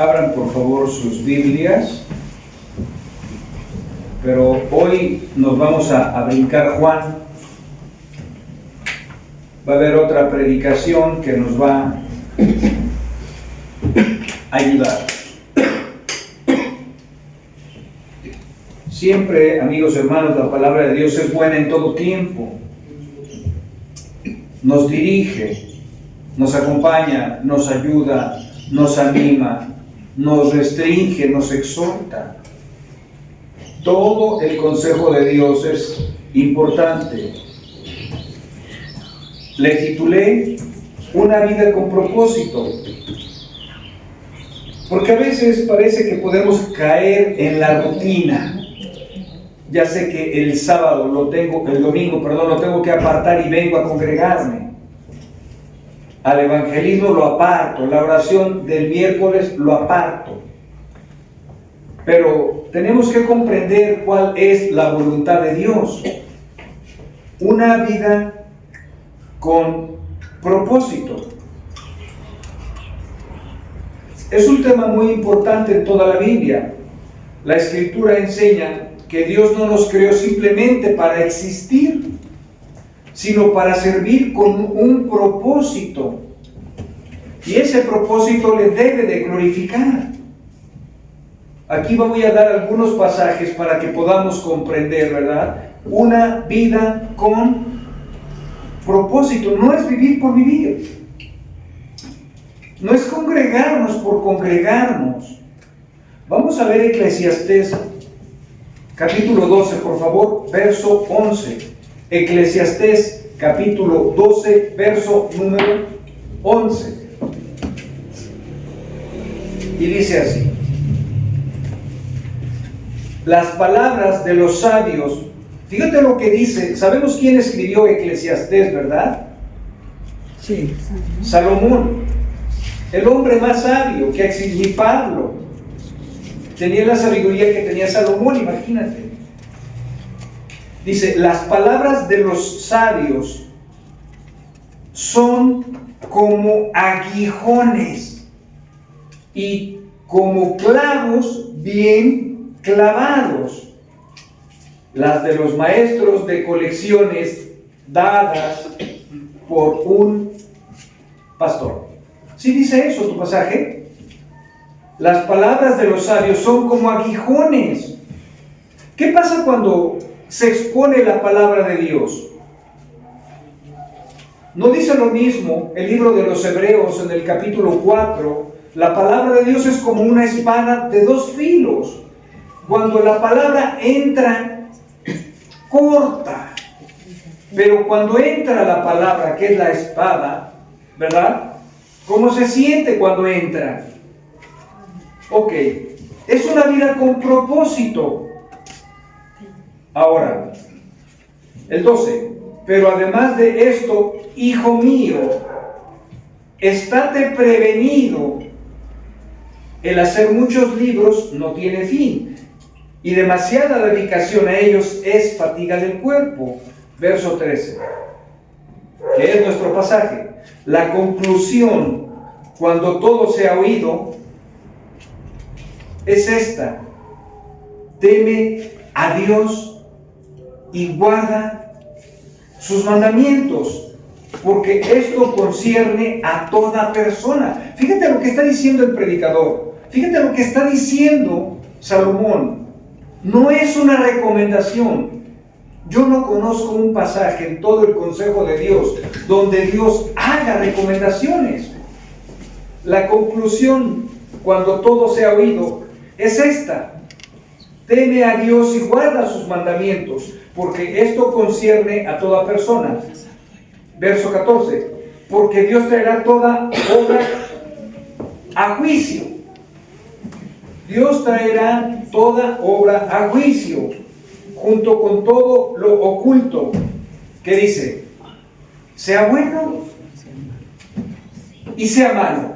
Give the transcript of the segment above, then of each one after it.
Abran por favor sus Biblias, pero hoy nos vamos a brincar Juan. Va a haber otra predicación que nos va a ayudar. Siempre, amigos hermanos, la palabra de Dios es buena en todo tiempo. Nos dirige, nos acompaña, nos ayuda, nos anima, nos restringe, nos exhorta. Todo el consejo de Dios es importante. Le titulé Una vida con propósito, porque a veces parece que podemos caer en la rutina. Ya sé que el domingo lo tengo que apartar y vengo a congregarme. Al evangelismo lo aparto, la oración del miércoles lo aparto. Pero tenemos que comprender cuál es la voluntad de Dios. Una vida con propósito. Es un tema muy importante en toda la Biblia. La Escritura enseña que Dios no nos creó simplemente para existir, sino para servir con un propósito. Y ese propósito le debe de glorificar. Aquí voy a dar algunos pasajes para que podamos comprender, ¿verdad? Una vida con propósito. No es vivir por vivir. No es congregarnos por congregarnos. Vamos a ver Eclesiastés, capítulo 12, por favor, verso 11. Eclesiastés, capítulo 12, verso número 11. Y dice así: las palabras de los sabios. Fíjate lo que dice. Sabemos quién escribió Eclesiastés, ¿verdad? Sí. Salomón, el hombre más sabio que existe. Pablo tenía la sabiduría que tenía Salomón, imagínate. Dice, las palabras de los sabios son como aguijones y como clavos bien clavados. Las de los maestros de colecciones dadas por un pastor. ¿Sí dice eso tu pasaje? Las palabras de los sabios son como aguijones. ¿Qué pasa cuando se expone la palabra de Dios? ¿No dice lo mismo el libro de los Hebreos en el capítulo 4? La palabra de Dios es como una espada de dos filos. Cuando la palabra entra, corta. Pero cuando entra la palabra, que es la espada, ¿verdad? ¿Cómo se siente cuando entra? Ok, es una vida con propósito. Ahora, el 12. Pero además de esto, hijo mío, estate prevenido. El hacer muchos libros no tiene fin, y demasiada dedicación a ellos es fatiga del cuerpo. Verso 13, que es nuestro pasaje. La conclusión, cuando todo se ha oído, es esta: teme a Dios y guarda sus mandamientos, porque esto concierne a toda persona. Fíjate lo que está diciendo el predicador, fíjate lo que está diciendo Salomón. No es una recomendación. Yo no conozco un pasaje en todo el consejo de Dios donde Dios haga recomendaciones. La conclusión, cuando todo se ha oído, es esta: teme a Dios y guarda sus mandamientos, porque esto concierne a toda persona. Verso 14, porque Dios traerá toda obra a juicio. Dios traerá toda obra a juicio, junto con todo lo oculto. ¿Qué dice? Sea bueno y sea malo.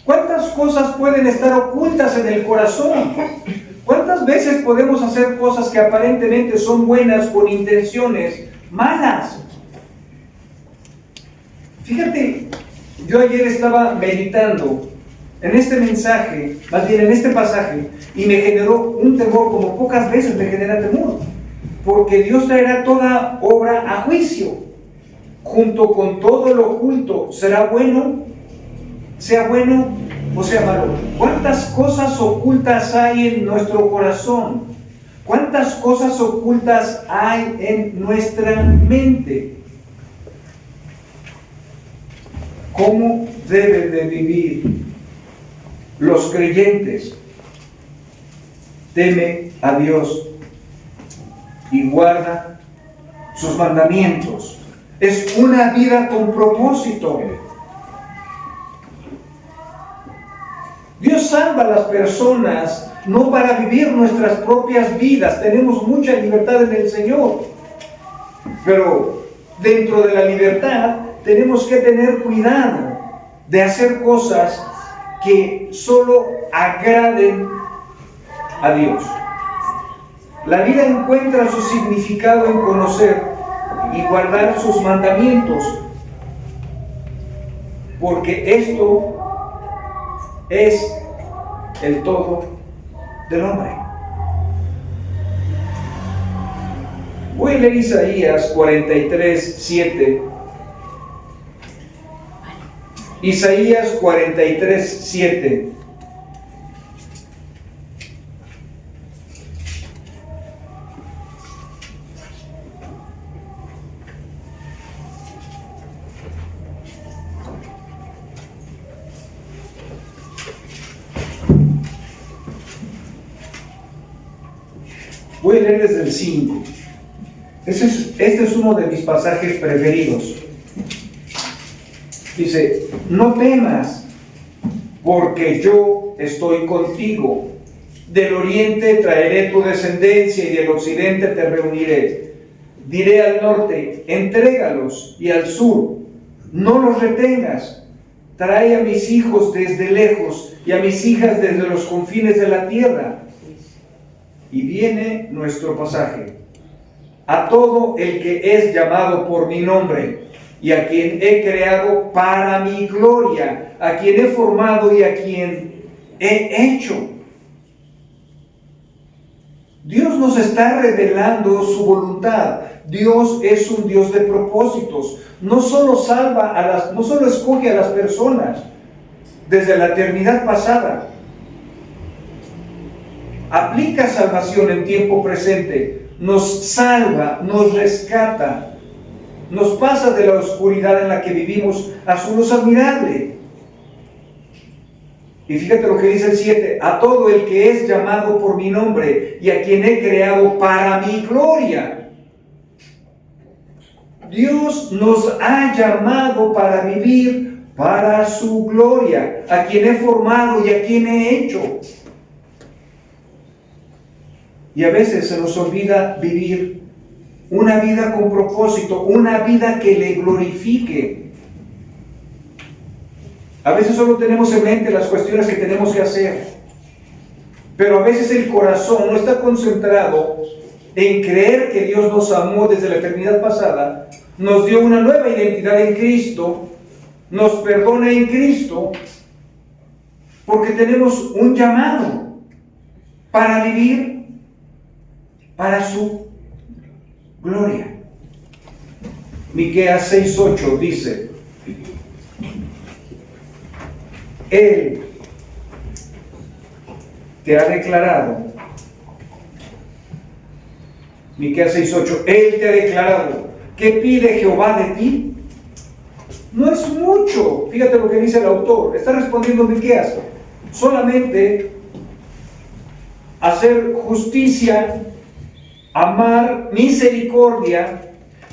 ¿Cuántas cosas pueden estar ocultas en el corazón? ¿Cuántas veces podemos hacer cosas que aparentemente son buenas con intenciones malas? Fíjate, yo ayer estaba meditando en este mensaje, más bien en este pasaje, y me generó un temor como pocas veces me genera temor, porque Dios traerá toda obra a juicio, junto con todo lo oculto, será bueno, sea bueno o sea malo. ¿Cuántas cosas ocultas hay en nuestro corazón? ¿Cuántas cosas ocultas hay en nuestra mente? ¿Cómo deben de vivir los creyentes? Teme a Dios y guarda sus mandamientos. Es una vida con propósito. Dios salva a las personas no para vivir nuestras propias vidas. Tenemos mucha libertad en el Señor, pero dentro de la libertad tenemos que tener cuidado de hacer cosas que solo agraden a Dios. La vida encuentra su significado en conocer y guardar sus mandamientos, porque esto es el todo del hombre. Voy a leer Isaías 43:7. Isaías 43:7. Voy a leer desde el 5. Este es uno de mis pasajes preferidos. Dice: no temas, porque yo estoy contigo. Del oriente traeré tu descendencia y del occidente te reuniré. Diré al norte: entrégalos, y al sur: no los retengas. Trae a mis hijos desde lejos y a mis hijas desde los confines de la tierra. Y viene nuestro pasaje: a todo el que es llamado por mi nombre, y a quien he creado para mi gloria, a quien he formado y a quien he hecho. Dios nos está revelando su voluntad. Dios es un Dios de propósitos. No solo no solo escoge a las personas desde la eternidad pasada. Aplica salvación en tiempo presente, nos salva, nos rescata, nos pasa de la oscuridad en la que vivimos a su luz admirable. Y fíjate lo que dice el 7: a todo el que es llamado por mi nombre y a quien he creado para mi gloria. Dios nos ha llamado para vivir para su gloria, a quien he formado y a quien he hecho. Y a veces se nos olvida vivir una vida con propósito, una vida que le glorifique. A veces solo tenemos en mente las cuestiones que tenemos que hacer, pero a veces el corazón no está concentrado en creer que Dios nos amó desde la eternidad pasada, nos dio una nueva identidad en Cristo, nos perdona en Cristo, porque tenemos un llamado para vivir para su gloria. Miqueas 6:8 dice: Él te ha declarado. Miqueas 6:8, Él te ha declarado. ¿Qué pide Jehová de ti? No es mucho. Fíjate lo que dice el autor. Está respondiendo Miqueas: solamente hacer justicia, amar, misericordia.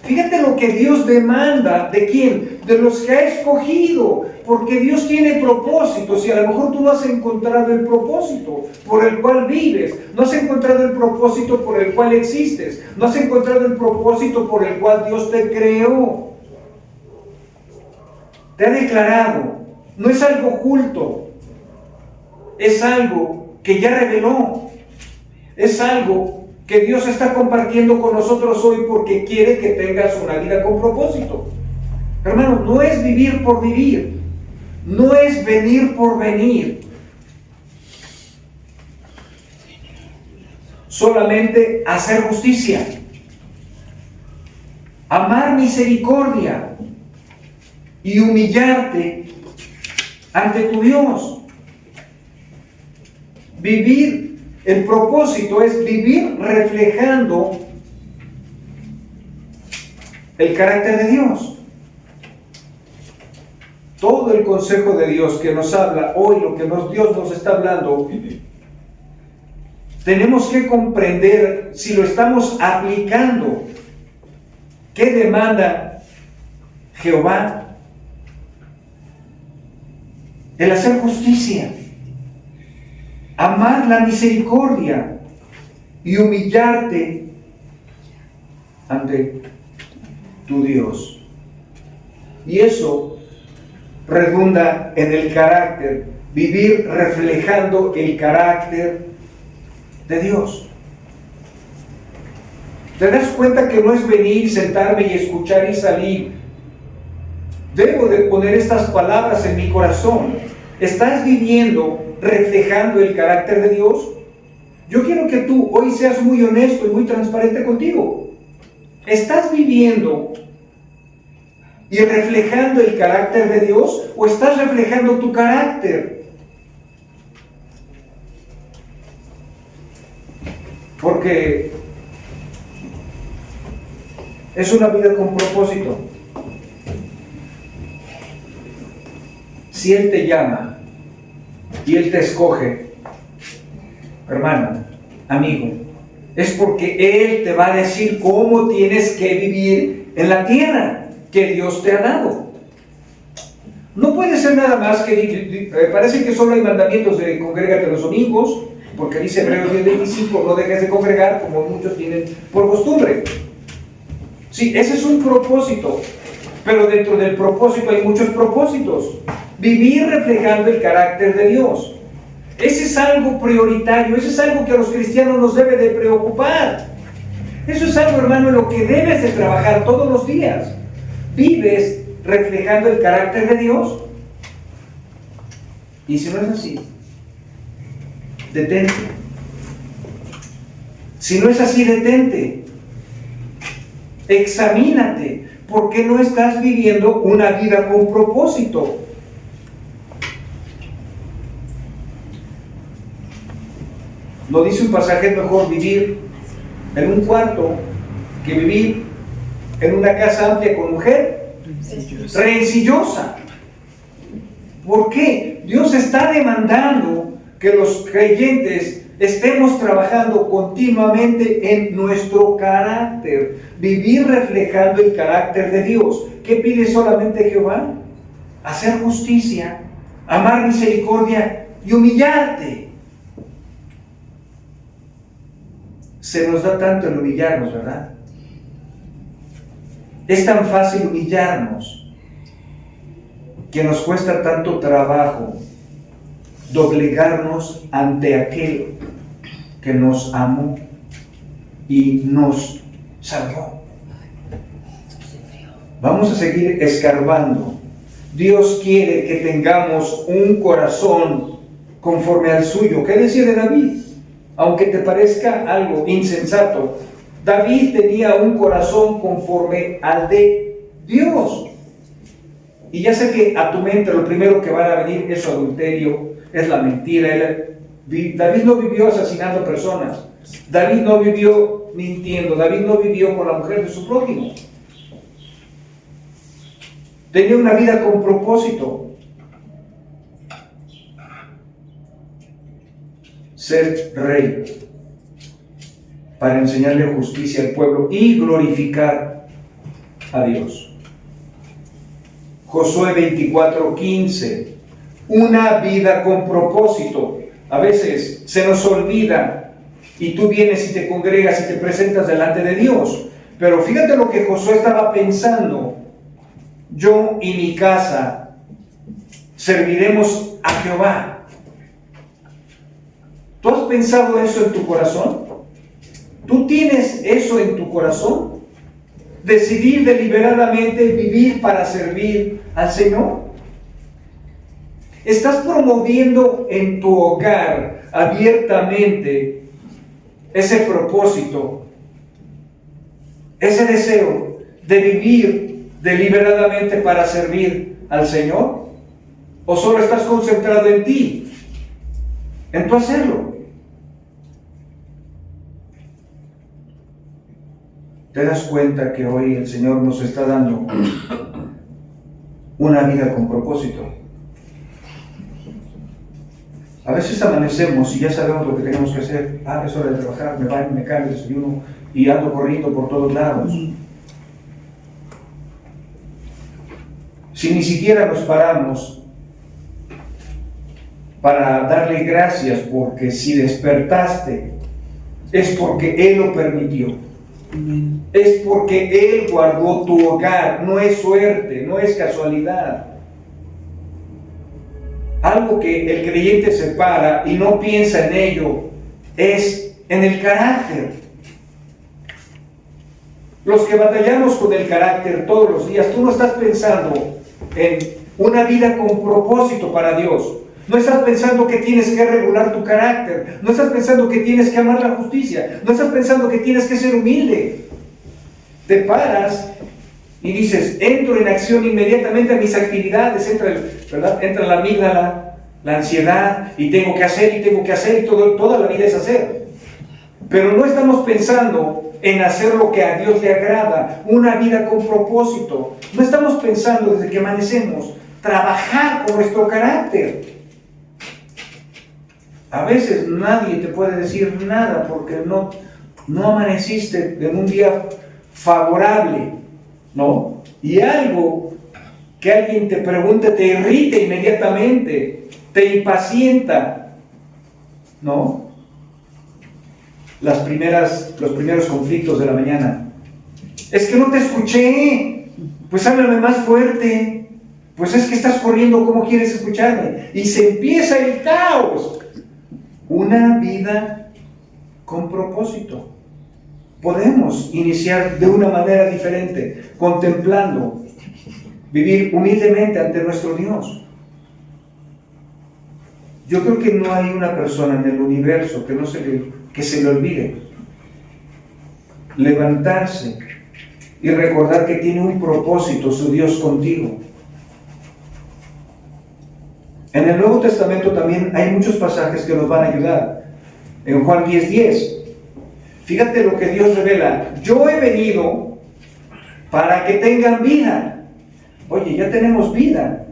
Fíjate lo que Dios demanda. ¿De quién? De los que ha escogido, porque Dios tiene propósitos, y a lo mejor tú no has encontrado el propósito por el cual vives, no has encontrado el propósito por el cual existes, no has encontrado el propósito por el cual Dios te creó. Te ha declarado. No es algo oculto, es algo que ya reveló, es algo que Dios está compartiendo con nosotros hoy porque quiere que tengas una vida con propósito. Hermanos, no es vivir por vivir, no es venir por venir. Solamente hacer justicia, amar misericordia y humillarte ante tu Dios. Vivir, el propósito es vivir reflejando el carácter de Dios. Todo el consejo de Dios que nos habla hoy, lo que Dios nos está hablando, tenemos que comprender si lo estamos aplicando. ¿Qué demanda Jehová? El hacer justicia, amar la misericordia y humillarte ante tu Dios. Y eso redunda en el carácter, vivir reflejando el carácter de Dios. ¿Te das cuenta que no es venir, sentarme y escuchar y salir? Debo de poner estas palabras en mi corazón. ¿Estás viviendo reflejando el carácter de Dios? Yo quiero que tú hoy seas muy honesto y muy transparente contigo. ¿Estás viviendo y reflejando el carácter de Dios o estás reflejando tu carácter? Porque es una vida con propósito. Si Él te llama y Él te escoge, hermano, amigo, es porque Él te va a decir cómo tienes que vivir en la tierra que Dios te ha dado. No puede ser nada más que, parece que solo hay mandamientos de congrégate los domingos, porque dice Hebreos 10:25, no dejes de congregar como muchos tienen por costumbre. Sí, ese es un propósito, pero dentro del propósito hay muchos propósitos. Vivir reflejando el carácter de Dios. Ese es algo prioritario, ese es algo que a los cristianos nos debe de preocupar. Eso es algo, hermano, en lo que debes de trabajar todos los días. ¿Vives reflejando el carácter de Dios? Y si no es así, detente. Si no es así, detente. Examínate. ¿Por qué no estás viviendo una vida con propósito? ¿No dice un pasaje mejor vivir en un cuarto que vivir en una casa amplia con mujer rencillosa? ¿Por qué? Dios está demandando que los creyentes estemos trabajando continuamente en nuestro carácter, vivir reflejando el carácter de Dios. ¿Qué pide solamente Jehová? Hacer justicia, amar misericordia y humillarte. Se nos da tanto el humillarnos, ¿verdad? Es tan fácil humillarnos que nos cuesta tanto trabajo doblegarnos ante aquel que nos amó y nos salvó. Vamos a seguir escarbando. Dios quiere que tengamos un corazón conforme al suyo. ¿Qué decía de David? Aunque te parezca algo insensato, David tenía un corazón conforme al de Dios. Y ya sé que a tu mente lo primero que va a venir es su adulterio, es la mentira. David no vivió asesinando personas. David no vivió mintiendo. David no vivió con la mujer de su prójimo. Tenía una vida con propósito. Ser rey para enseñarle justicia al pueblo y glorificar a Dios. Josué 24:15. Una vida con propósito. A veces se nos olvida y tú vienes y te congregas y te presentas delante de Dios. Pero fíjate lo que Josué estaba pensando. Yo y mi casa serviremos a Jehová. ¿Tú has pensado eso en tu corazón? ¿Tú tienes eso en tu corazón? ¿Decidir deliberadamente vivir para servir al Señor? ¿Estás promoviendo en tu hogar abiertamente ese propósito, ese deseo de vivir deliberadamente para servir al Señor? ¿O solo estás concentrado en ti, en tu hacerlo? ¿Te das cuenta que hoy el Señor nos está dando una vida con propósito? A veces amanecemos y ya sabemos lo que tenemos que hacer. Es hora de trabajar, me baño, me cambio, desayuno y ando corriendo por todos lados. Si ni siquiera nos paramos para darle gracias, porque si despertaste es porque Él lo permitió. Es porque Él guardó tu hogar. No es suerte, no es casualidad. Algo que el creyente se para y no piensa en ello es en el carácter. Los que batallamos con el carácter todos los días, tú no estás pensando en una vida con propósito para Dios. No estás pensando que tienes que regular tu carácter. No estás pensando que tienes que amar la justicia. No estás pensando que tienes que ser humilde. Te paras y dices, entro en acción inmediatamente a mis actividades. Entra la amígdala, la ansiedad, y tengo que hacer, y toda la vida es hacer. Pero no estamos pensando en hacer lo que a Dios le agrada, una vida con propósito. No estamos pensando desde que amanecemos, trabajar con nuestro carácter. A veces nadie te puede decir nada porque no amaneciste en un día favorable, ¿no? Y algo que alguien te pregunte te irrita inmediatamente, te impacienta, ¿no? Los primeros conflictos de la mañana. Es que no te escuché, pues háblame más fuerte, pues es que estás corriendo, ¿cómo quieres escucharme? Y se empieza el caos. Una vida con propósito. Podemos iniciar de una manera diferente, contemplando, vivir humildemente ante nuestro Dios. Yo creo que no hay una persona en el universo que se le olvide levantarse y recordar que tiene un propósito su Dios contigo. En el Nuevo Testamento también hay muchos pasajes que nos van a ayudar. En Juan 10:10, fíjate lo que Dios revela: yo he venido para que tengan vida. Oye, ya tenemos vida,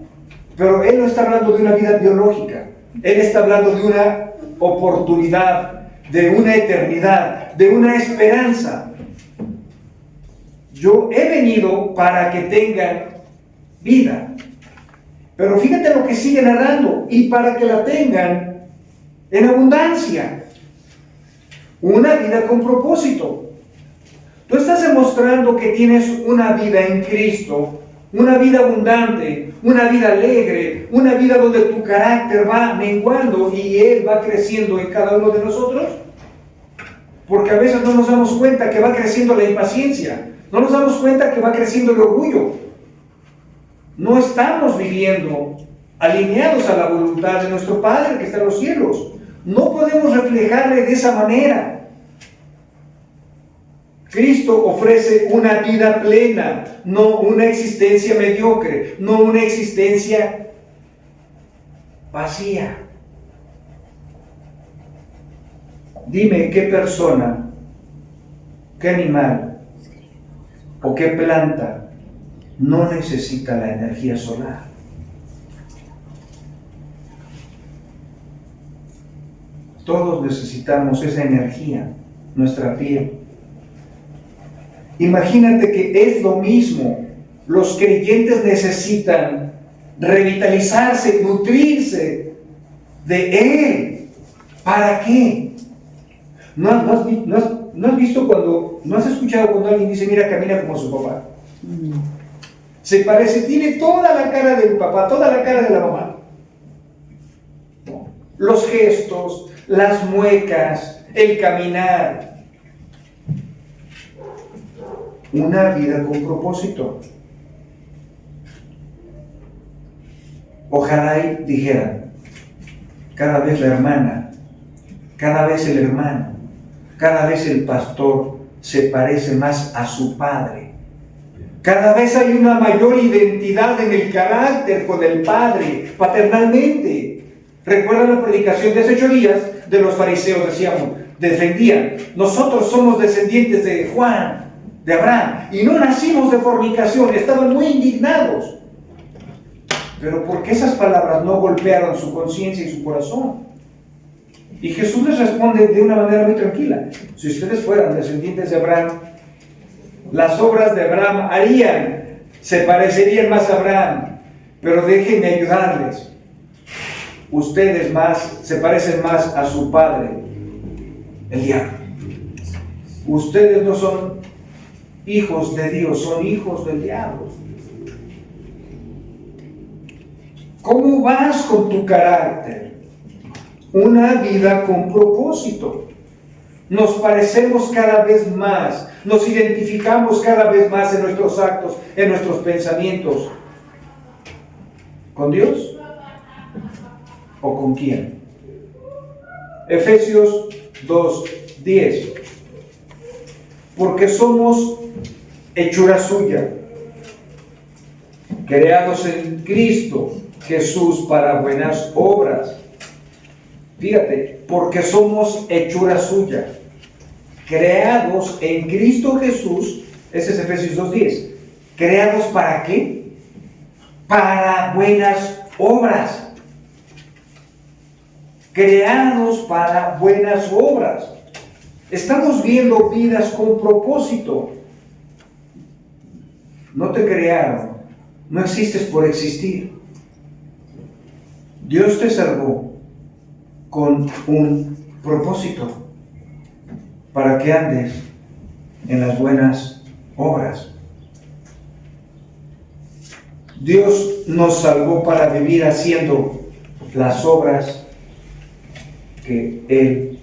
pero Él no está hablando de una vida biológica. Él está hablando de una oportunidad, de una eternidad, de una esperanza. Yo he venido para que tengan vida. Pero fíjate lo que sigue narrando: y para que la tengan en abundancia. Una vida con propósito. Tú estás demostrando que tienes una vida en Cristo, una vida abundante, una vida alegre, una vida donde tu carácter va menguando y Él va creciendo en cada uno de nosotros. Porque a veces no nos damos cuenta que va creciendo la impaciencia, no nos damos cuenta que va creciendo el orgullo. No estamos viviendo alineados a la voluntad de nuestro Padre que está en los cielos. No podemos reflejarle de esa manera. Cristo ofrece una vida plena, no una existencia mediocre, no una existencia vacía. Dime qué persona, qué animal o qué planta no necesita la energía solar. Todos necesitamos esa energía, nuestra piel. Imagínate que es lo mismo. Los creyentes necesitan revitalizarse, nutrirse de Él. ¿Para qué? ¿No has visto no has escuchado cuando alguien dice, mira, camina como su papá? Se parece, tiene toda la cara del papá, toda la cara de la mamá. Los gestos, las muecas, el caminar. Una vida con propósito. Ojalá y dijeran, cada vez la hermana, cada vez el hermano, cada vez el pastor se parece más a su padre. Cada vez hay una mayor identidad en el carácter con el Padre, paternalmente. ¿Recuerdan la predicación de hace 8 días de los fariseos? Decíamos, defendían, nosotros somos descendientes de Juan, de Abraham, y no nacimos de fornicación. Estaban muy indignados. Pero ¿por qué esas palabras no golpearon su conciencia y su corazón? Y Jesús les responde de una manera muy tranquila: si ustedes fueran descendientes de Abraham, las obras de Abraham harían, se parecerían más a Abraham, pero déjenme ayudarles. Ustedes se parecen más a su padre, el diablo. Ustedes no son hijos de Dios, son hijos del diablo. ¿Cómo vas con tu carácter? Una vida con propósito. Nos parecemos cada vez más, nos identificamos cada vez más en nuestros actos, en nuestros pensamientos. ¿Con Dios? ¿O con quién? Efesios 2:10. Porque somos hechura suya, creados en Cristo Jesús para buenas obras. Fíjate, porque somos hechura suya, creados en Cristo Jesús. Ese es Efesios 2:10. ¿Creados para qué? Para buenas obras. Creados para buenas obras. Estamos viendo vidas con propósito. No te crearon, no existes por existir. Dios te salvó con un propósito, para que andes en las buenas obras. Dios nos salvó para vivir haciendo las obras que Él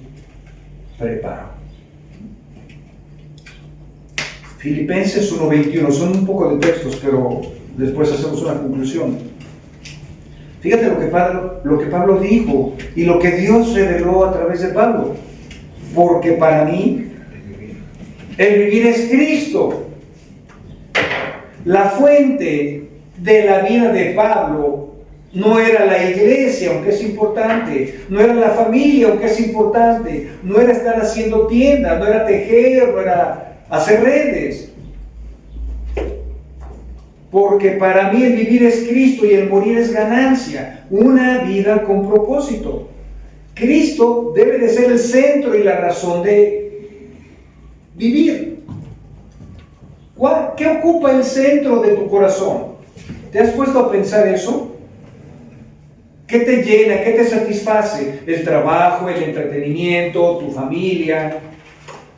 preparó. Filipenses 1:21, son un poco de textos, pero después hacemos una conclusión. Fíjate lo que Pablo dijo y lo que Dios reveló a través de Pablo. Porque para mí, el vivir es Cristo. La fuente de la vida de Pablo no era la iglesia, aunque es importante, no era la familia, aunque es importante, no era estar haciendo tiendas, no era tejer, no era hacer redes. Porque para mí el vivir es Cristo y el morir es ganancia, una vida con propósito. Cristo debe de ser el centro y la razón de vivir. ¿Qué ocupa el centro de tu corazón? ¿Te has puesto a pensar eso? ¿Qué te llena? ¿Qué te satisface? ¿El trabajo, el entretenimiento, tu familia?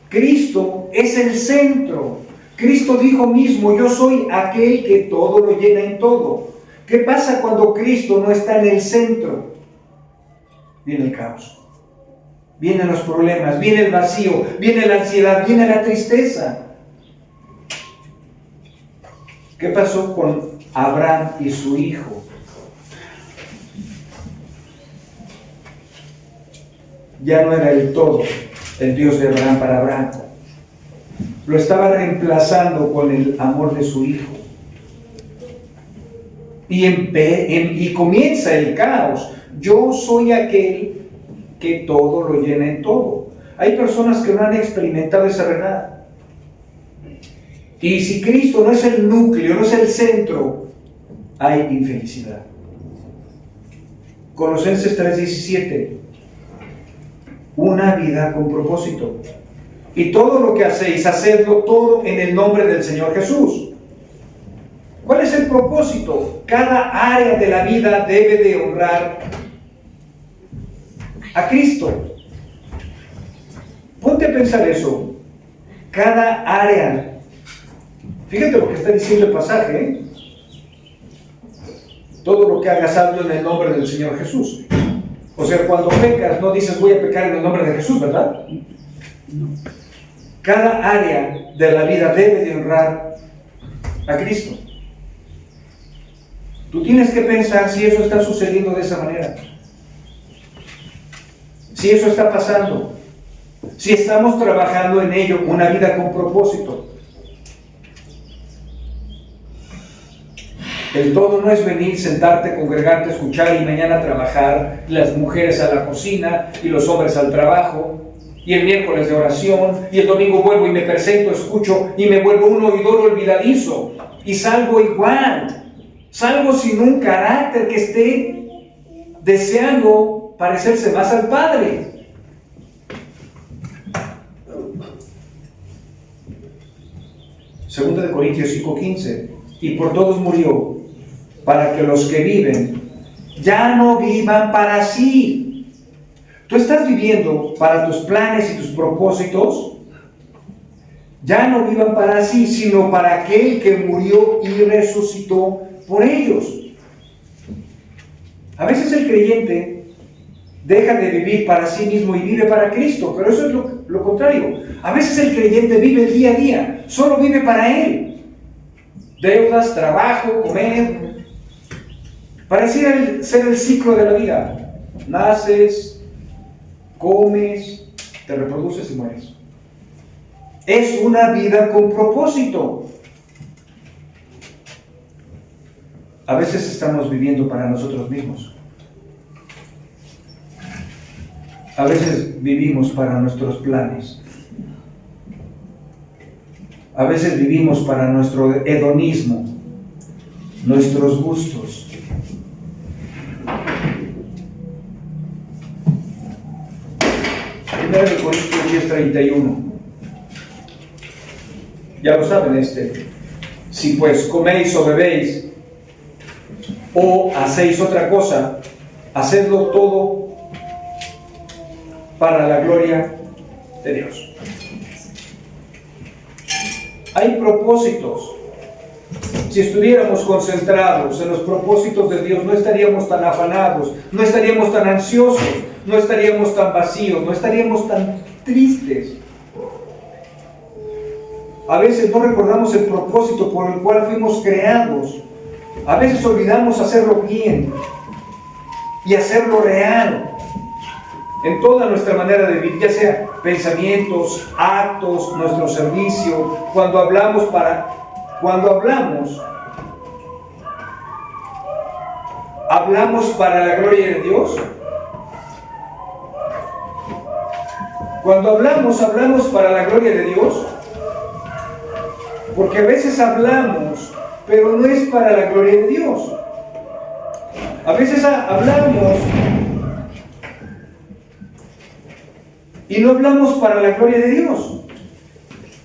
Cristo es el centro. Cristo dijo mismo: yo soy aquel que todo lo llena en todo. ¿Qué pasa cuando Cristo no está en el centro? Viene el caos, vienen los problemas, viene el vacío, viene la ansiedad, viene la tristeza. ¿Qué pasó con Abraham y su hijo? Ya no era el todo, el Dios de Abraham para Abraham. Lo estaba reemplazando con el amor de su hijo. Y comienza el caos. Yo soy aquel que todo lo llena en todo. Hay personas que no han experimentado esa verdad. Y si Cristo no es el núcleo, no es el centro, hay infelicidad. Colosenses 3:17. Una vida con propósito. Y todo lo que hacéis, hacedlo todo en el nombre del Señor Jesús. ¿Cuál es el propósito? Cada área de la vida debe de honrar a Cristo. Ponte a pensar eso. Cada área. Fíjate lo que está diciendo el pasaje, ¿eh? Todo lo que hagas, hazlo en el nombre del Señor Jesús. O sea, cuando pecas, no dices voy a pecar en el nombre de Jesús, ¿verdad? No. Cada área de la vida debe de honrar a Cristo. Tú tienes que pensar si eso está sucediendo de esa manera. Si eso está pasando. Si estamos trabajando en ello, una vida con propósito. El todo no es venir, sentarte, congregarte, escuchar y mañana trabajar, las mujeres a la cocina y los hombres al trabajo, y el miércoles de oración, y el domingo vuelvo y me presento, escucho y me vuelvo un oidor olvidadizo y salgo igual, salgo sin un carácter que esté deseando parecerse más al Padre. Segunda de Corintios 5:15, y por todos murió, para que los que viven ya no vivan para sí. Tú estás viviendo para tus planes y tus propósitos, ya no vivan para sí, sino para aquel que murió y resucitó por ellos. A veces el creyente deja de vivir para sí mismo y vive para Cristo, pero eso es lo contrario. A veces el creyente vive el día a día, solo vive para Él. Deudas, trabajo, comer. Pareciera ser el ciclo de la vida. Naces, comes, te reproduces y mueres. Es una vida con propósito. A veces estamos viviendo para nosotros mismos. A veces vivimos para nuestros planes. A veces vivimos para nuestro hedonismo, nuestros gustos. Primero de Corintios 10:31. Ya lo saben Si pues coméis o bebéis o hacéis otra cosa, hacedlo todo para la gloria de Dios. Hay propósitos. Si estuviéramos concentrados en los propósitos de Dios, no estaríamos tan afanados, no estaríamos tan ansiosos, no estaríamos tan vacíos, no estaríamos tan tristes. A veces no recordamos el propósito por el cual fuimos creados. A veces olvidamos hacerlo bien y hacerlo real en toda nuestra manera de vivir, ya sea pensamientos, actos, nuestro servicio. Cuando hablamos para la gloria de Dios. Cuando hablamos para la gloria de Dios, porque a veces hablamos, pero no es para la gloria de Dios. A veces hablamos y no hablamos para la gloria de Dios.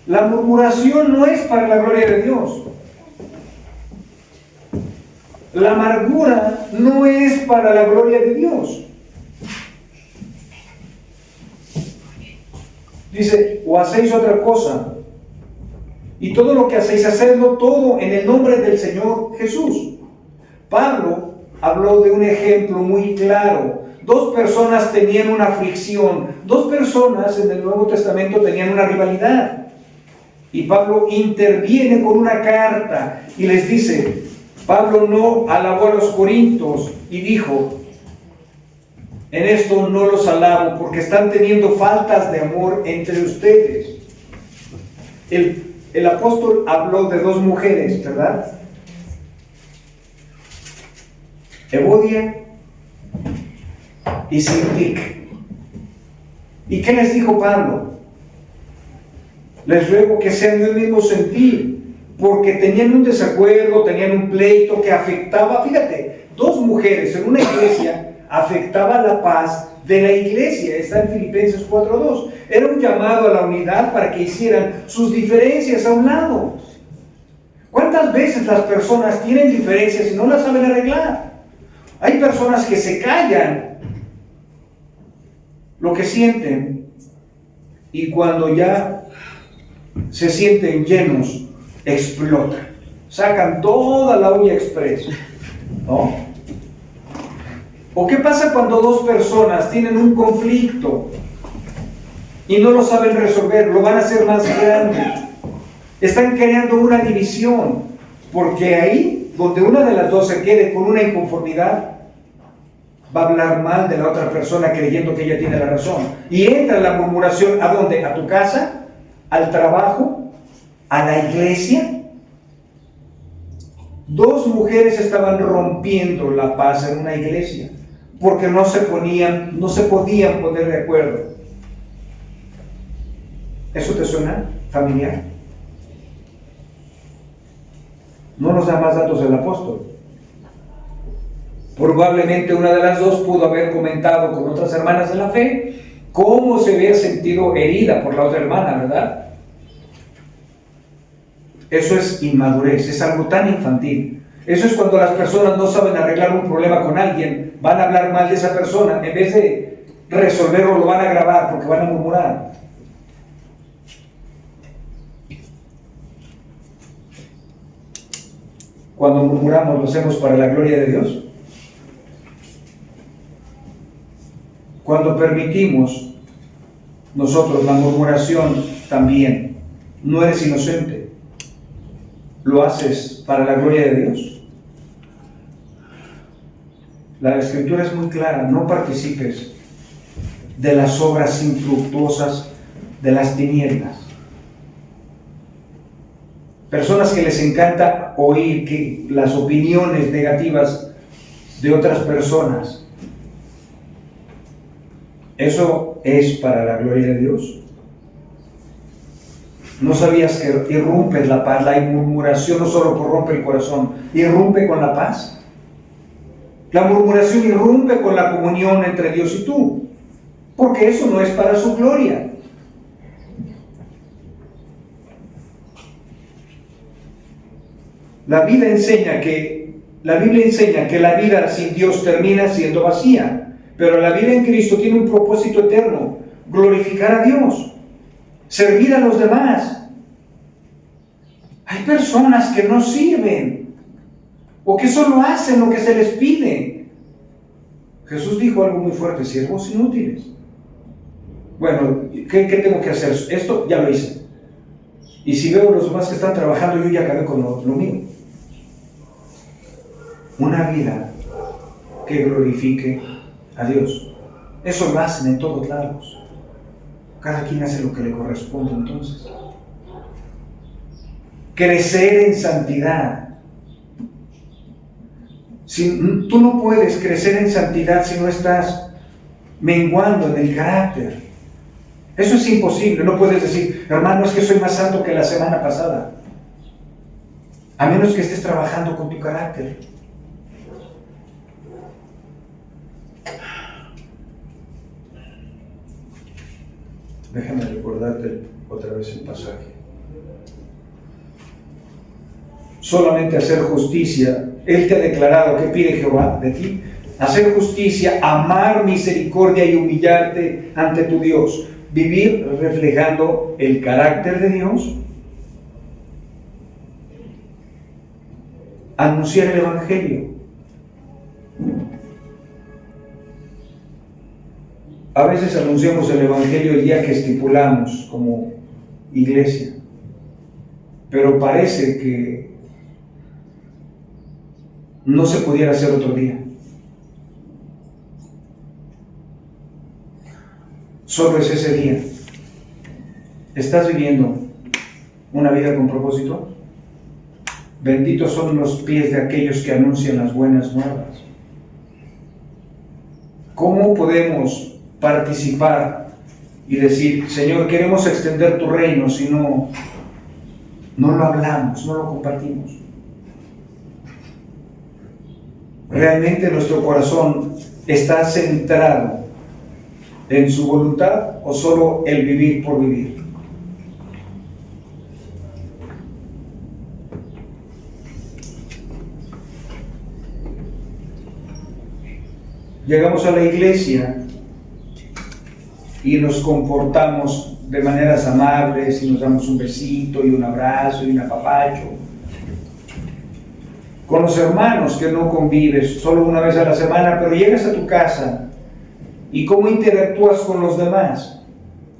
La murmuración no es para la gloria de Dios. La amargura no es para la gloria de Dios. Dice, o hacéis otra cosa, y todo lo que hacéis, hacedlo todo en el nombre del Señor Jesús. Pablo habló de un ejemplo muy claro. Dos personas tenían una fricción. Dos personas en el Nuevo Testamento tenían una rivalidad. Y Pablo interviene con una carta y les dice, Pablo no alabó a los corintios y dijo, en esto no los alabo porque están teniendo faltas de amor entre ustedes. El apóstol habló de dos mujeres, ¿verdad? Evodia y Sintique. ¿Y qué les dijo Pablo? Les ruego que sean de un mismo sentir, porque tenían un desacuerdo, tenían un pleito que afectaba, fíjate, dos mujeres en una iglesia afectaba la paz de la iglesia. Está en Filipenses 4:2. Era un llamado a la unidad para que hicieran sus diferencias a un lado. ¿Cuántas veces las personas tienen diferencias y no las saben arreglar? Hay personas que se callan lo que sienten y cuando ya se sienten llenos, explotan. Sacan toda la olla express, ¿no? ¿O qué pasa cuando dos personas tienen un conflicto y no lo saben resolver? Lo van a hacer más grande. Están creando una división, porque ahí donde una de las dos se quede con una inconformidad, va a hablar mal de la otra persona creyendo que ella tiene la razón. Y entra la murmuración, ¿a dónde? ¿A tu casa? ¿Al trabajo? ¿A la iglesia? Dos mujeres estaban rompiendo la paz en una iglesia porque no se podían poner de acuerdo. ¿Eso te suena familiar? No nos da más datos el apóstol. Probablemente una de las dos pudo haber comentado con otras hermanas de la fe cómo se había sentido herida por la otra hermana, ¿verdad? Eso es inmadurez, es algo tan infantil. Eso es cuando las personas no saben arreglar un problema con alguien, van a hablar mal de esa persona, en vez de resolverlo lo van a agravar porque van a murmurar. Cuando murmuramos, ¿lo hacemos para la gloria de Dios? Cuando permitimos nosotros la murmuración también, no eres inocente. ¿Lo haces para la gloria de Dios? La Escritura es muy clara: no participes de las obras infructuosas de las tinieblas. Personas que les encanta oír las opiniones negativas de otras personas. ¿Eso es para la gloria de Dios? ¿No sabías que irrumpes la paz? La murmuración no solo corrompe el corazón, irrumpe con la paz. La murmuración irrumpe con la comunión entre Dios y tú, porque eso no es para su gloria. La Biblia enseña que la vida sin Dios termina siendo vacía, pero la vida en Cristo tiene un propósito eterno: glorificar a Dios, servir a los demás. Hay personas que no sirven o que solo hacen lo que se les pide. Jesús dijo algo muy fuerte: siervos inútiles. Bueno, ¿qué tengo que hacer? Esto ya lo hice. Y si veo los demás que están trabajando, yo ya acabé con lo mío. Una vida que glorifique a Dios. Eso lo hacen en todos lados. Cada quien hace lo que le corresponde entonces. Crecer en santidad. Tú no puedes crecer en santidad si no estás menguando en el carácter. Eso es imposible. No puedes decir: hermano, es que soy más santo que la semana pasada. A menos que estés trabajando con tu carácter. Déjame recordarte otra vez el pasaje. Solamente hacer justicia. Él te ha declarado: ¿qué pide Jehová de ti? Hacer justicia, amar misericordia y humillarte ante tu Dios. Vivir reflejando el carácter de Dios. Anunciar el Evangelio. A veces anunciamos el Evangelio el día que estipulamos como iglesia, pero parece que no se pudiera hacer otro día. Solo es ese día. ¿Estás viviendo una vida con propósito? Benditos son los pies de aquellos que anuncian las buenas nuevas. ¿Cómo podemos participar y decir: Señor, queremos extender tu reino, si no lo hablamos, no lo compartimos? ¿Realmente nuestro corazón está centrado en su voluntad o solo el vivir por vivir? Llegamos a la iglesia y nos comportamos de maneras amables y nos damos un besito y un abrazo y un apapacho. Con los hermanos que no convives solo una vez a la semana, pero llegas a tu casa y cómo interactúas con los demás.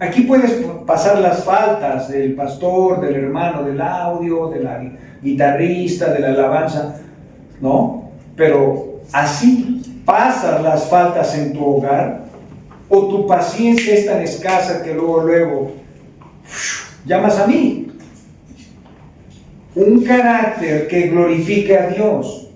Aquí puedes pasar las faltas del pastor, del hermano del audio, de la guitarrista, de la alabanza, ¿no? Pero así pasas las faltas en tu hogar, o tu paciencia es tan escasa que luego llamas a mí. Un carácter que glorifique a Dios.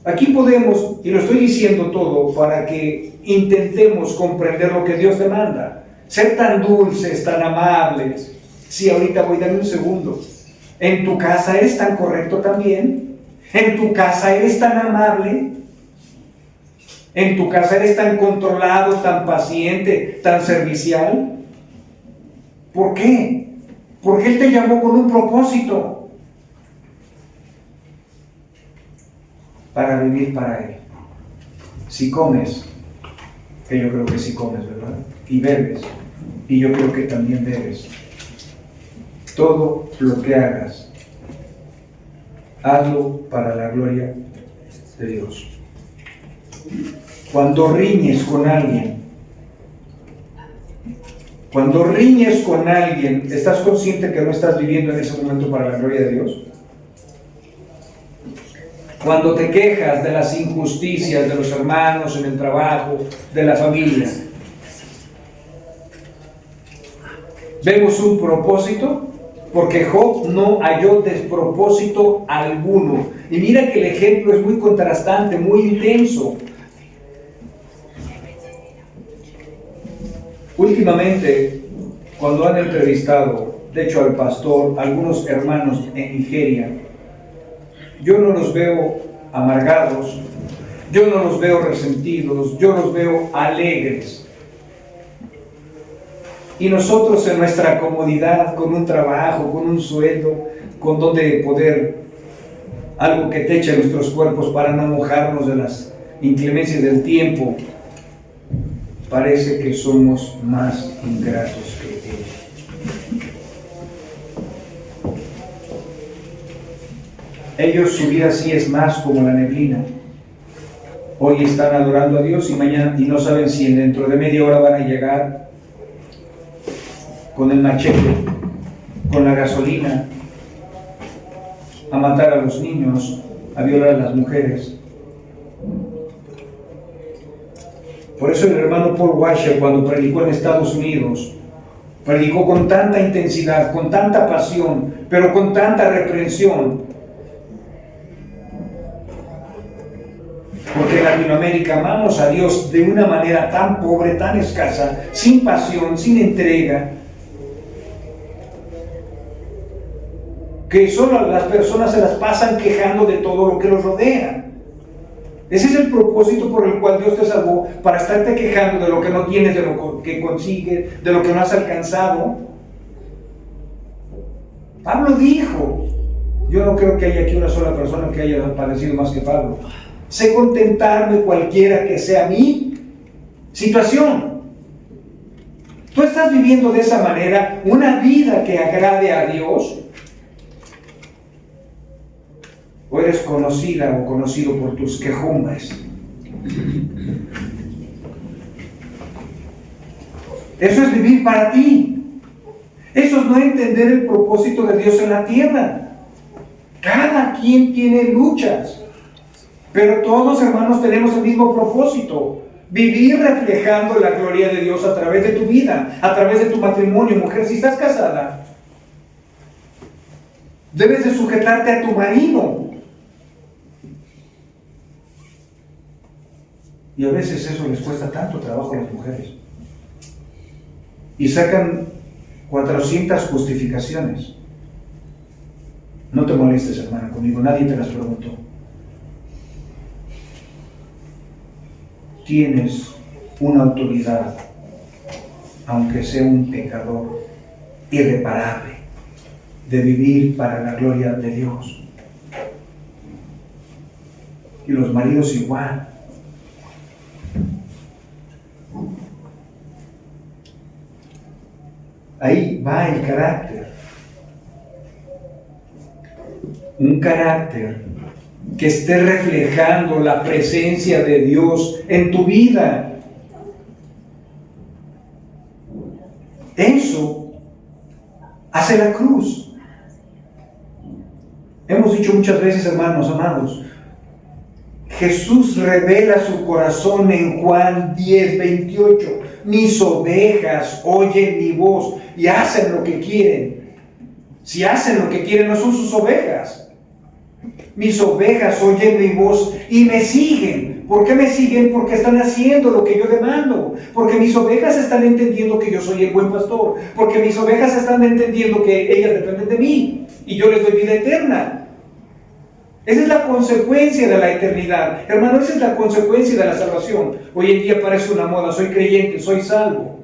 Aquí podemos, y lo estoy diciendo todo para que intentemos comprender lo que Dios demanda. Ser tan dulces, tan amables. Sí, ahorita voy a darle un segundo. ¿En tu casa eres tan correcto también? ¿En tu casa eres tan amable? ¿En tu casa eres tan controlado, tan paciente, tan servicial? ¿Por qué? Porque Él te llamó con un propósito. Para vivir para Él. Si comes, que yo creo que sí comes, ¿verdad? Y bebes, y yo creo que también bebes. Todo lo que hagas, hazlo para la gloria de Dios. Cuando riñes con alguien, ¿estás consciente que no estás viviendo en ese momento para la gloria de Dios? Cuando te quejas de las injusticias de los hermanos, en el trabajo, de la familia, ¿vemos un propósito? Porque Job no halló despropósito alguno. Y mira que el ejemplo es muy contrastante, muy intenso. Últimamente, cuando han entrevistado, de hecho al pastor, algunos hermanos en Nigeria, yo no los veo amargados, yo no los veo resentidos, yo los veo alegres. Y nosotros en nuestra comodidad, con un trabajo, con un sueldo, con donde poder, algo que teche nuestros cuerpos para no mojarnos de las inclemencias del tiempo, parece que somos más ingratos que ellos. Ellos, su vida sí es más como la neblina. Hoy están adorando a Dios y mañana, y no saben si dentro de media hora van a llegar con el machete, con la gasolina, a matar a los niños, a violar a las mujeres. Por eso el hermano Paul Washer, cuando predicó en Estados Unidos, predicó con tanta intensidad, con tanta pasión, pero con tanta reprensión. Porque en Latinoamérica amamos a Dios de una manera tan pobre, tan escasa, sin pasión, sin entrega, que solo las personas se las pasan quejando de todo lo que los rodea. Ese es el propósito por el cual Dios te salvó, para estarte quejando de lo que no tienes, de lo que consigues, de lo que no has alcanzado. Pablo dijo, yo no creo que haya aquí una sola persona que haya padecido más que Pablo. Sé contentarme cualquiera que sea mi situación. ¿Tú estás viviendo de esa manera una vida que agrade a Dios? ¿O eres conocida o conocido por tus quejumbres? Eso es vivir para ti. Eso es no entender el propósito de Dios en la tierra. Cada quien tiene luchas, pero todos, hermanos, tenemos el mismo propósito: vivir reflejando la gloria de Dios a través de tu vida, a través de tu matrimonio. Mujer, si estás casada, debes de sujetarte a tu marido. Y a veces eso les cuesta tanto trabajo a las mujeres. Y sacan 400 justificaciones. No te molestes, hermana, conmigo, nadie te las preguntó. Tienes una autoridad, aunque sea un pecador irreparable, de vivir para la gloria de Dios. Y los maridos igual. Ahí va el carácter. Un carácter que esté reflejando la presencia de Dios en tu vida. Eso hace la cruz. Hemos dicho muchas veces, hermanos amados, Jesús revela su corazón en Juan 10:28. Mis ovejas oyen mi voz y hacen lo que quieren. Si hacen lo que quieren, no son sus ovejas. Mis ovejas oyen mi voz y me siguen. ¿Por qué me siguen? Porque están haciendo lo que yo demando. Porque mis ovejas están entendiendo que yo soy el buen pastor. Porque mis ovejas están entendiendo que ellas dependen de mí y yo les doy vida eterna. Esa es la consecuencia de la eternidad. Hermano, esa es la consecuencia de la salvación. Hoy en día parece una moda, soy creyente, soy salvo.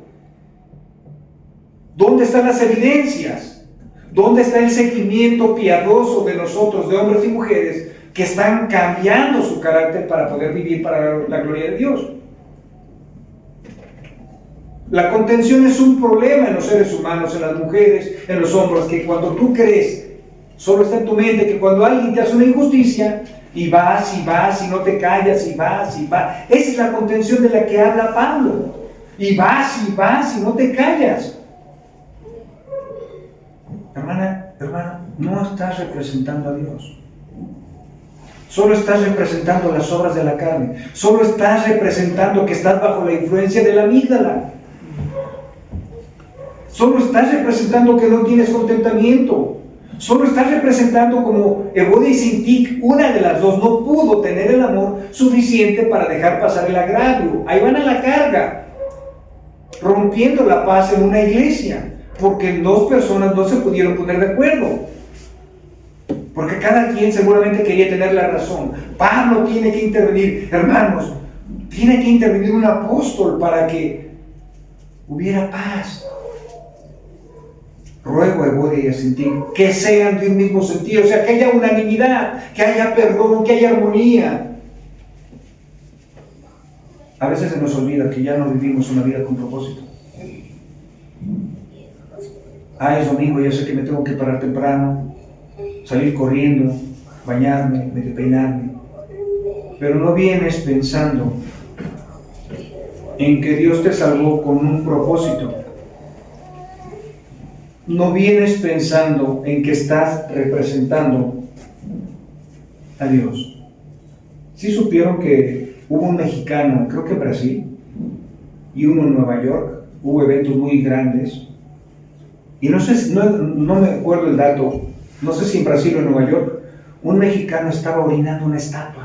¿Dónde están las evidencias? ¿Dónde está el seguimiento piadoso de nosotros, de hombres y mujeres, que están cambiando su carácter para poder vivir para la gloria de Dios? La contención es un problema en los seres humanos, en las mujeres, en los hombres, que cuando tú crees, solo está en tu mente, que cuando alguien te hace una injusticia, y vas, y no te callas, y vas, y vas. Esa es la contención de la que habla Pablo. Y vas, y no te callas. Hermana, hermano, no estás representando a Dios. Solo estás representando las obras de la carne. Solo estás representando que estás bajo la influencia de la amígdala. Solo estás representando que no tienes contentamiento. Solo estás representando como Evodia y Sintik, una de las dos, no pudo tener el amor suficiente para dejar pasar el agravio. Ahí van a la carga, rompiendo la paz en una iglesia, porque dos personas no se pudieron poner de acuerdo. Porque cada quien seguramente quería tener la razón. Pablo tiene que intervenir, hermanos, tiene que intervenir un apóstol para que hubiera paz. Ruego a Evodia y a Sintik que sean de un mismo sentido, o sea, que haya unanimidad, que haya perdón, que haya armonía. A veces se nos olvida que ya no vivimos una vida con propósito. Es domingo, ya sé que me tengo que parar temprano, salir corriendo, bañarme, peinarme, pero no vienes pensando en que Dios te salvó con un propósito. No vienes pensando en que estás representando a Dios. ¿Sí supieron que hubo un mexicano, creo que en Brasil, y uno en Nueva York? Hubo eventos muy grandes. Y no sé, no me acuerdo el dato, no sé si en Brasil o en Nueva York, un mexicano estaba orinando una estatua.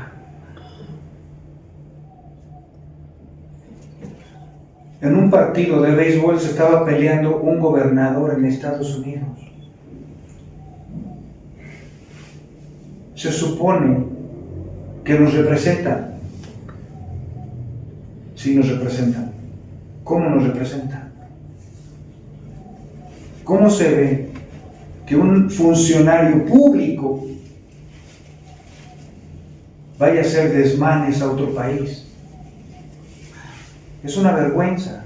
En un partido de béisbol se estaba peleando un gobernador en Estados Unidos. Se supone que nos representa. Sí nos representan. ¿Cómo nos representan? ¿Cómo se ve que un funcionario público vaya a hacer desmanes a otro país? Es una vergüenza.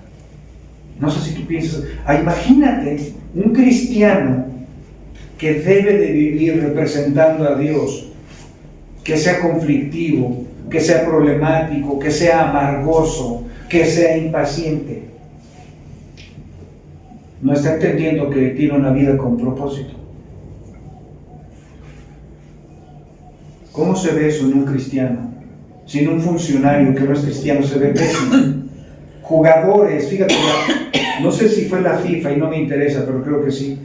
No sé si tú piensas, imagínate un cristiano que debe de vivir representando a Dios, que sea conflictivo, que sea problemático, que sea amargoso, que sea impaciente. No está entendiendo que tiene una vida con propósito. ¿Cómo se ve eso en un cristiano? Si en un funcionario que no es cristiano se ve pésimo. Jugadores, fíjate, no sé si fue la FIFA y no me interesa, pero creo que sí,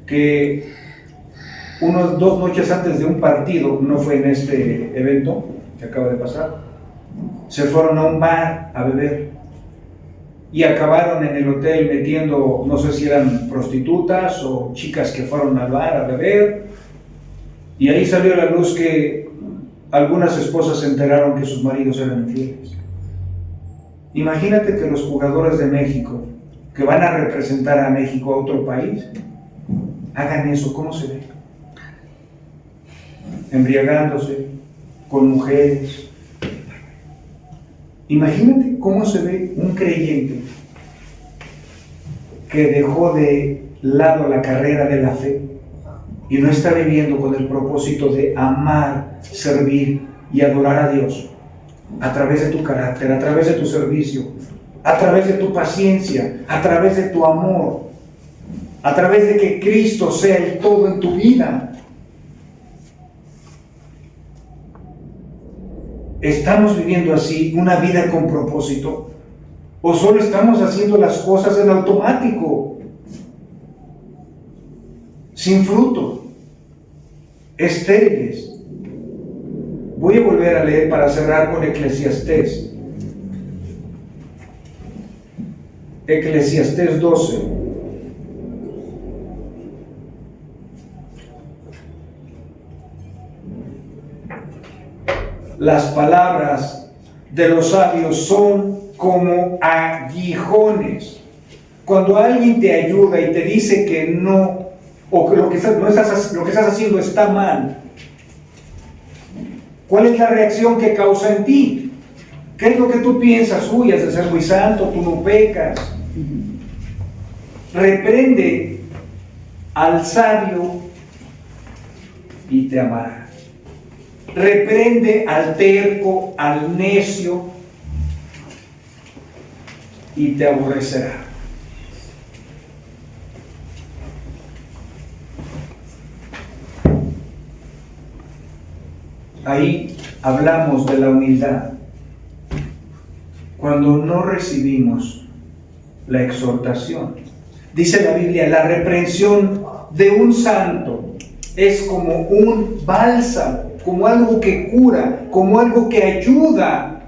que 2 noches antes de un partido, no fue en este evento que acaba de pasar, se fueron a un bar a beber y acabaron en el hotel metiendo, no sé si eran prostitutas o chicas que fueron al bar a beber, y ahí salió a la luz que algunas esposas se enteraron que sus maridos eran infieles. Imagínate que los jugadores de México, que van a representar a México a otro país, hagan eso. ¿Cómo se ve? Embriagándose, con mujeres. Imagínate cómo se ve un creyente que dejó de lado la carrera de la fe y no está viviendo con el propósito de amar, servir y adorar a Dios. A través de tu carácter, a través de tu servicio, a través de tu paciencia, a través de tu amor, a través de que Cristo sea el todo en tu vida. ¿estamos viviendo así una vida con propósito? ¿O solo estamos haciendo las cosas en automático, sin fruto, estériles? Voy a volver a leer para cerrar con Eclesiastés. Eclesiastés 12. Las palabras de los sabios son como aguijones. Cuando alguien te ayuda y te dice que no, o que lo que estás haciendo está mal, ¿cuál es la reacción que causa en ti? ¿Qué es lo que tú piensas? Uy, has de ser muy santo, tú no pecas. Reprende al sabio y te amará. Reprende al terco, al necio, y te aborrecerá. Ahí hablamos de la humildad. Cuando no recibimos la exhortación, dice la Biblia, la reprensión de un santo es como un bálsamo, como algo que cura, como algo que ayuda.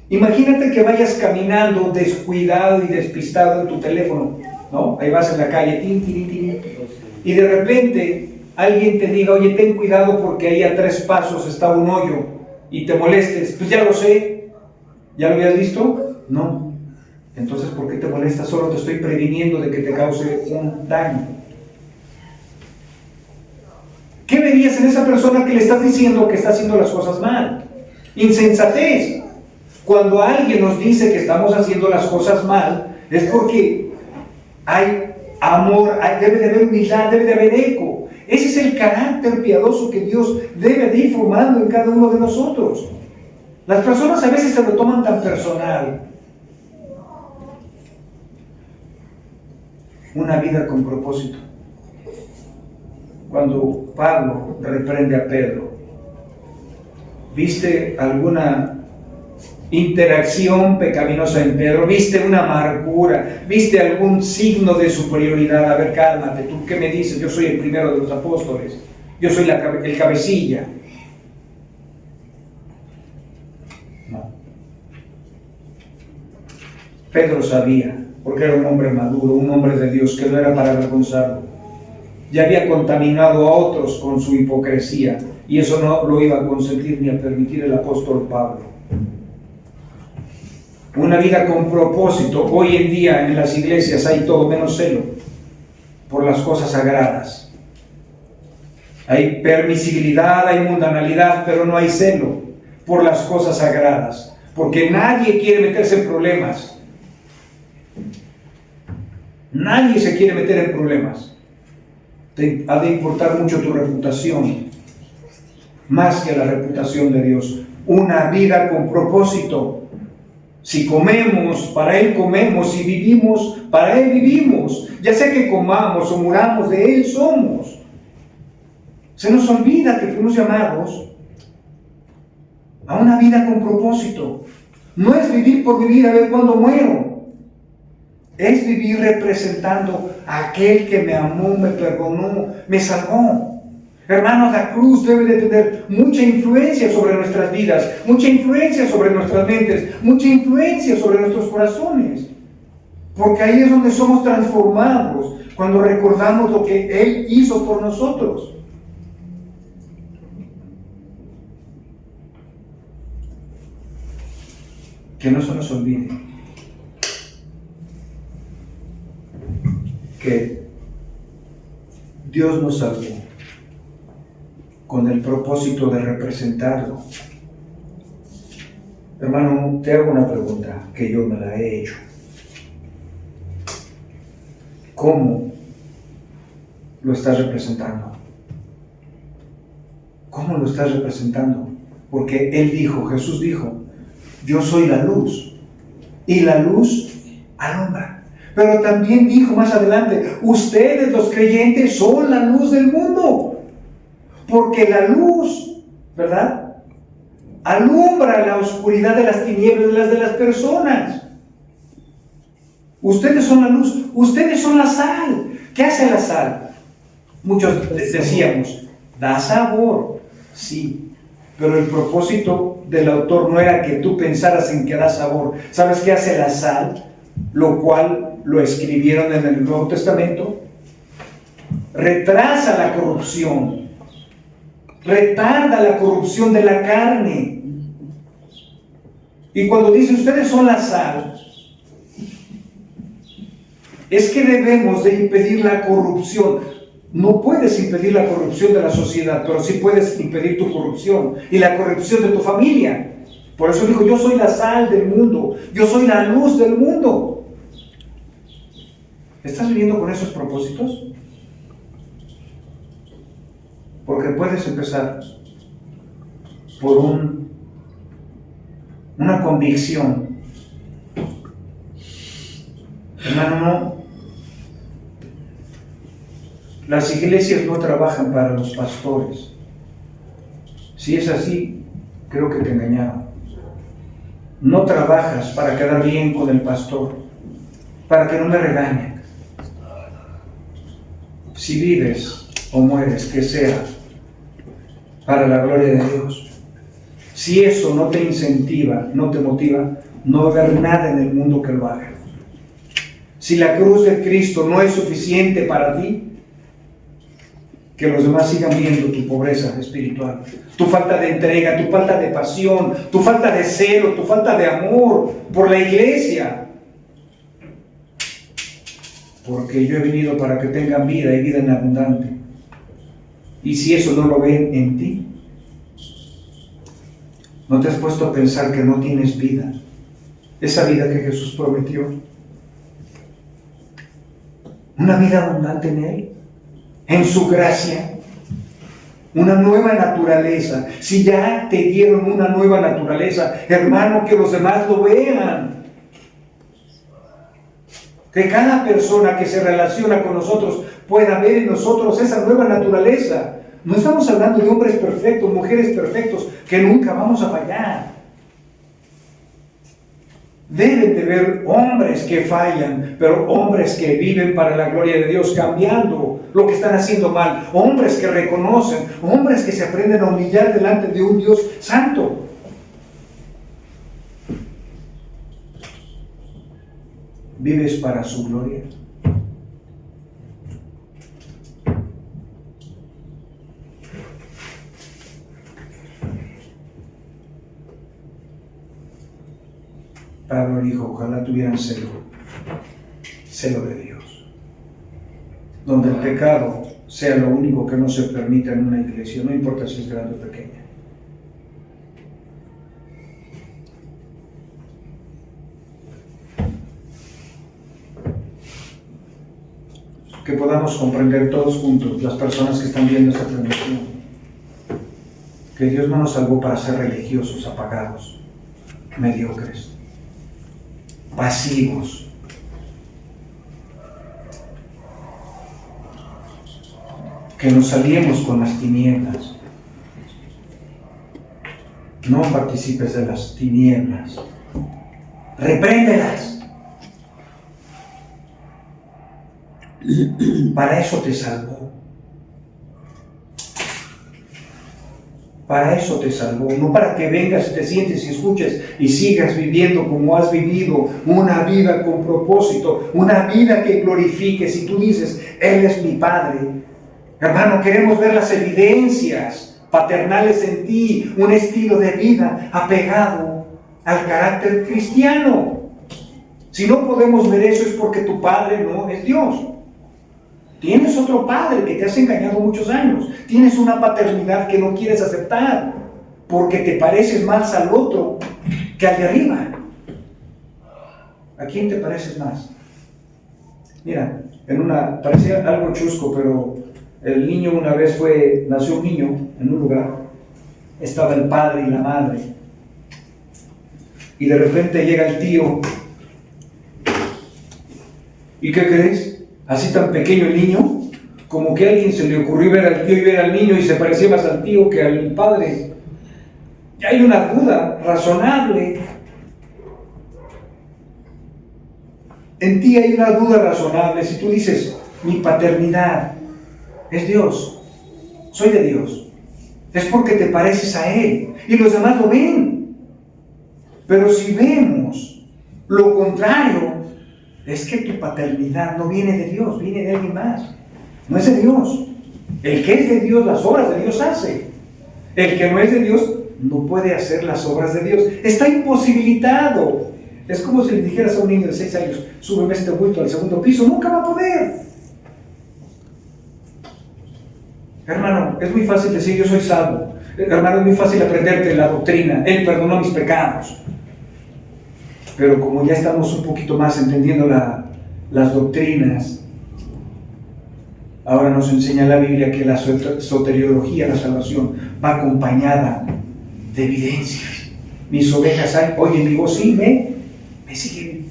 Imagínate que vayas caminando descuidado y despistado en tu teléfono, ¿no? Ahí vas en la calle, tin, tin, tin, y de repente alguien te diga, oye, ten cuidado porque ahí a 3 pasos está un hoyo, y te molestes. Pues ya lo sé. ¿Ya lo habías visto? No. Entonces, ¿por qué te molestas? Solo te estoy previniendo de que te cause un daño. ¿Qué verías en esa persona que le estás diciendo que está haciendo las cosas mal? Insensatez. Cuando alguien nos dice que estamos haciendo las cosas mal, es porque hay amor, debe de haber humildad, debe de haber eco. Ese es el carácter piadoso que Dios debe de ir formando en cada uno de nosotros. Las personas a veces se lo toman tan personal. Una vida con propósito. Cuando Pablo reprende a Pedro, ¿viste alguna interacción pecaminosa en Pedro? ¿Viste una amargura? ¿Viste algún signo de superioridad? A ver, cálmate, ¿tú qué me dices? Yo soy el primero de los apóstoles, yo soy el cabecilla. No. Pedro sabía, porque era un hombre maduro, un hombre de Dios, que no era para avergonzarlo. Ya había contaminado a otros con su hipocresía, y eso no lo iba a consentir ni a permitir el apóstol Pablo. Una vida con propósito. Hoy en día en las iglesias hay todo menos celo por las cosas sagradas. Hay permisibilidad, hay mundanalidad, pero no hay celo por las cosas sagradas, porque nadie quiere meterse en problemas. Nadie se quiere meter en problemas. Te ha de importar mucho tu reputación, más que la reputación de Dios. Una vida con propósito. Si comemos, para Él comemos. Si vivimos, para Él vivimos. Ya sea que comamos o muramos, de Él somos. Se nos olvida que fuimos llamados a una vida con propósito. No es vivir por vivir a ver cuándo muero. Es vivir representando a aquel que me amó, me perdonó, me salvó. Hermanos, la cruz debe de tener mucha influencia sobre nuestras vidas, mucha influencia sobre nuestras mentes, mucha influencia sobre nuestros corazones. Porque ahí es donde somos transformados, cuando recordamos lo que Él hizo por nosotros. Que no se nos olvide que Dios nos salvó con el propósito de representarlo. Hermano, te hago una pregunta que yo me la he hecho. ¿Cómo lo estás representando? ¿Cómo lo estás representando? Porque Él dijo, Jesús dijo, yo soy la luz, y la luz alumbra. Pero también dijo más adelante, ustedes los creyentes son la luz del mundo. Porque la luz, ¿verdad?, alumbra la oscuridad de las tinieblas de las personas. Ustedes son la luz, ustedes son la sal. ¿Qué hace la sal? Muchos decíamos, da sabor, sí, pero el propósito del autor no era que tú pensaras en que da sabor. ¿Sabes qué hace la sal? Lo cual lo escribieron en el Nuevo Testamento. Retrasa la corrupción, retarda la corrupción de la carne. Y cuando dice ustedes son la sal, es que debemos de impedir la corrupción. No puedes impedir la corrupción de la sociedad, pero sí puedes impedir tu corrupción y la corrupción de tu familia. Por eso dijo, yo soy la sal del mundo, yo soy la luz del mundo. ¿Estás viviendo con esos propósitos? Porque puedes empezar por una convicción. Hermano, no. Las iglesias no trabajan para los pastores. Si es así, creo que te engañaron. No trabajas para quedar bien con el pastor, para que no me regañen. Si vives o mueres, que sea para la gloria de Dios. Si eso no te incentiva, no te motiva, no va a haber nada en el mundo que lo haga. Si la cruz de Cristo no es suficiente para ti, que los demás sigan viendo tu pobreza espiritual, tu falta de entrega, tu falta de pasión, tu falta de celo, tu falta de amor por la iglesia. Porque yo he venido para que tengan vida y vida en abundante. Y si eso no lo ven en ti, ¿no te has puesto a pensar que no tienes vida? Esa vida que Jesús prometió. Una vida abundante en Él, en su gracia, una nueva naturaleza. Si ya te dieron una nueva naturaleza, hermano, que los demás lo vean. Que cada persona que se relaciona con nosotros pueda ver en nosotros esa nueva naturaleza. No estamos hablando de hombres perfectos, mujeres perfectos, que nunca vamos a fallar. Deben de ver hombres que fallan, pero hombres que viven para la gloria de Dios, cambiando lo que están haciendo mal. Hombres que reconocen, hombres que se aprenden a humillar delante de un Dios santo. ¿Vives para su gloria? Pablo dijo, ojalá tuvieran celo de Dios, donde el pecado sea lo único que no se permita en una iglesia, no importa si es grande o pequeña. Que podamos comprender todos juntos, las personas que están viendo esta transmisión, que Dios no nos salvó para ser religiosos, apagados, mediocres, pasivos. Que nos aliemos con las tinieblas. No participes de las tinieblas. Repréndelas. Para eso te salvó. Para eso te salvó, no para que vengas y te sientes y escuches y sigas viviendo como has vivido, una vida con propósito, una vida que glorifique. Si tú dices, Él es mi Padre, hermano, queremos ver las evidencias paternales en ti, un estilo de vida apegado al carácter cristiano. Si no podemos ver eso es porque tu Padre no es Dios. Tienes otro padre que te has engañado muchos años. Tienes una paternidad que no quieres aceptar porque te pareces más al otro que al de arriba. ¿A quién te pareces más? Mira, parecía algo chusco, pero el niño una vez nació un niño en un lugar, estaba el padre y la madre, y de repente llega el tío, ¿y qué crees? Así tan pequeño el niño, como que a alguien se le ocurrió ver al tío y ver al niño y se parecía más al tío que al padre. hay una duda razonable. En ti hay una duda razonable. Si tú dices, mi paternidad es Dios, soy de Dios, es porque te pareces a Él y los demás lo ven. Pero si vemos lo contrario, es que tu paternidad no viene de Dios, viene de alguien más. No es de Dios. El que es de Dios, las obras de Dios hace. El que no es de Dios, no puede hacer las obras de Dios. Está imposibilitado. Es como si le dijeras a un niño de 6 años, súbeme este bulto al segundo piso, nunca va a poder. Hermano, es muy fácil decir yo soy salvo. Hermano, es muy fácil aprenderte la doctrina. Él perdonó mis pecados. Pero como ya estamos un poquito más entendiendo las doctrinas, ahora nos enseña la Biblia que la soteriología, la salvación, va acompañada de evidencias. Mis ovejas oyen mi voz y me siguen.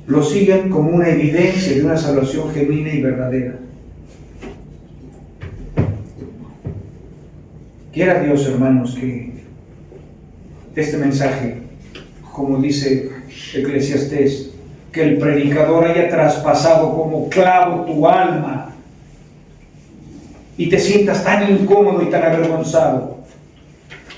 Lo siguen como una evidencia de una salvación genuina y verdadera. Quiera Dios, hermanos, que este mensaje, como dice Eclesiastés, que el predicador haya traspasado como clavo tu alma y te sientas tan incómodo y tan avergonzado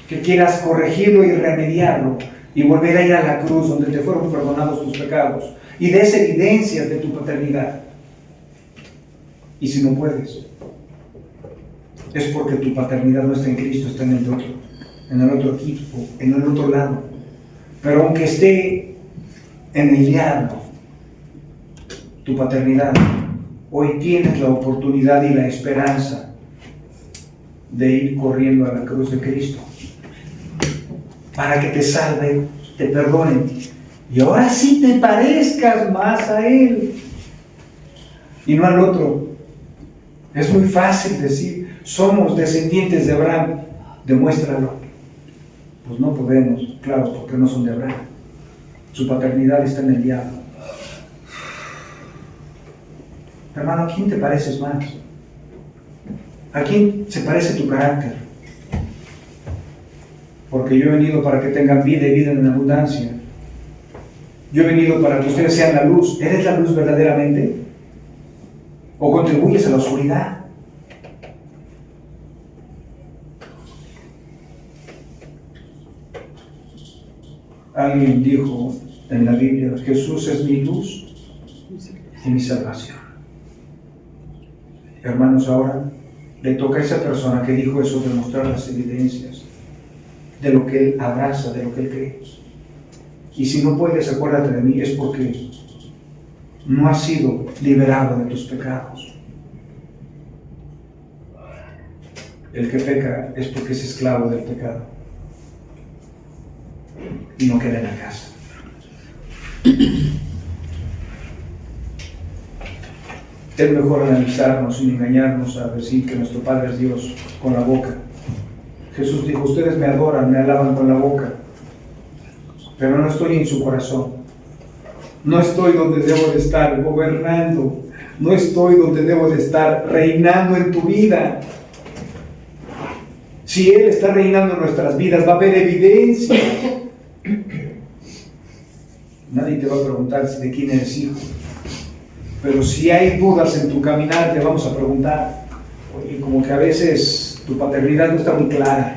que quieras corregirlo y remediarlo y volver a ir a la cruz donde te fueron perdonados tus pecados y des evidencias de tu paternidad. Y si no puedes, es porque tu paternidad no está en Cristo, está en el otro equipo, en el otro lado. Pero aunque esté en el diablo, tu paternidad, hoy tienes la oportunidad y la esperanza de ir corriendo a la cruz de Cristo para que te salve, te perdone y ahora sí te parezcas más a Él y no al otro. Es muy fácil decir, somos descendientes de Abraham, demuéstralo. Pues no podemos, claro, porque no son de Abraham. Su paternidad está en el diablo. Hermano, ¿a quién te pareces más? ¿A quién se parece tu carácter? Porque yo he venido para que tengan vida y vida en abundancia. Yo he venido para que ustedes sean la luz. ¿Eres la luz verdaderamente? ¿O contribuyes a la oscuridad? Alguien dijo en la Biblia, Jesús es mi luz y mi salvación. Hermanos, ahora le toca a esa persona que dijo eso demostrar las evidencias de lo que él abraza, de lo que él cree. Y si no puedes, acuérdate de mí, es porque no has sido liberado de tus pecados. El que peca es porque es esclavo del pecado y no queda en la casa. Es mejor analizarnos sin engañarnos a decir que nuestro Padre es Dios con la boca. Jesús dijo, ustedes me adoran, me alaban con la boca, pero no estoy en su corazón. No estoy donde debo de estar gobernando. No estoy donde debo de estar reinando en tu vida. Si Él está reinando en nuestras vidas, va a haber evidencia. Nadie te va a preguntar si de quién eres hijo. Pero si hay dudas en tu caminar, te vamos a preguntar. Oye, como que a veces tu paternidad no está muy clara.